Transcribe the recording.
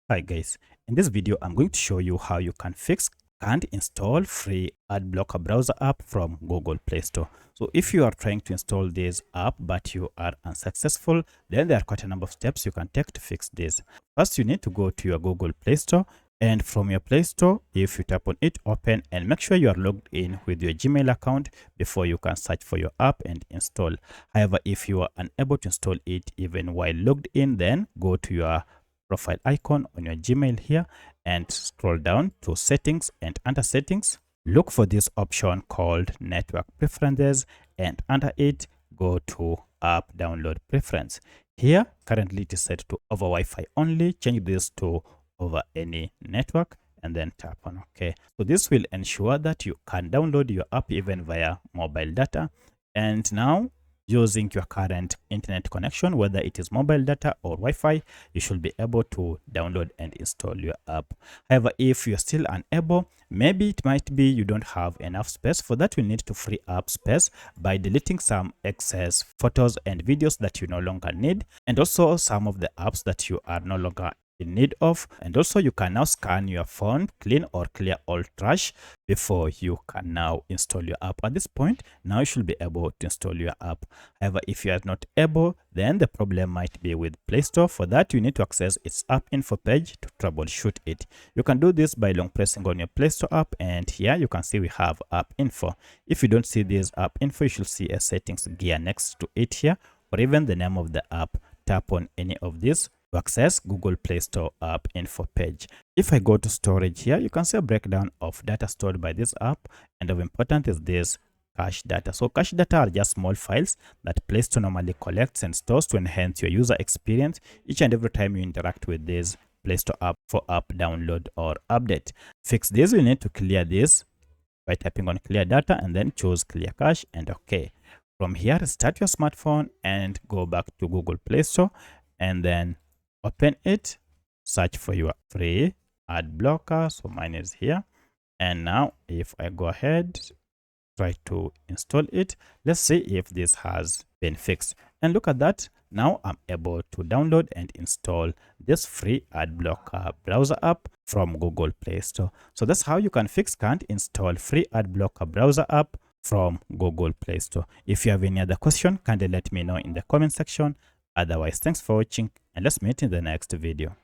Hi guys, in this video I'm going to show you how you can fix can't install free Adblocker Browser app from Google Play Store. So if you are trying to install this app but you are unsuccessful, then there are quite a number of steps you can take to fix this. First, you need to go to your Google Play Store, and from your Play Store, if you tap on it, open and make sure you are logged in with your Gmail account before you can search for your app and install. However, if you are unable to install it even while logged in, then go to your profile icon on your Gmail here and scroll down to settings, and under settings look for this option called network preferences, and under it go to app download preference. Here currently it is set to over Wi-Fi only. Change this to over any network and then tap on OK. So this will ensure that you can download your app even via mobile data. And now, using your current internet connection, whether it is mobile data or Wi-Fi, you should be able to download and install your app. However, if you're still unable, maybe it might be you don't have enough space. For that, you need to free up space by deleting some excess photos and videos that you no longer need, and also some of the apps that you are no longer in need of. And also you can now scan your phone, clean or clear all trash before you can now install your app. At this point, now you should be able to install your app. However, if you are not able, then the problem might be with Play Store. For that, you need to access its app info page to troubleshoot it. You can do this by long pressing on your Play Store app, and here you can see we have app info. If you don't see this app info, you should see a settings gear next to it here, or even the name of the app. Tap on any of these to access Google Play Store app info page. If I go to storage here, you can see a breakdown of data stored by this app, and of importance is this cache data. So cache data are just small files that Play Store normally collects and stores to enhance your user experience each and every time you interact with this Play Store app for app download or update. Fix this, you need to clear this by tapping on clear data and then choose clear cache and OK. From here, start your smartphone and go back to Google Play Store, and then open it, search for your free ad blocker. So mine is here. And now if I go ahead, try to install it, let's see if this has been fixed. And look at that, now I'm able to download and install this free Adblocker Browser app from Google Play Store. So that's how you can fix can't install free Adblocker Browser app from Google Play Store. If you have any other question, kindly let me know in the comment section. Otherwise, thanks for watching, and let's meet in the next video.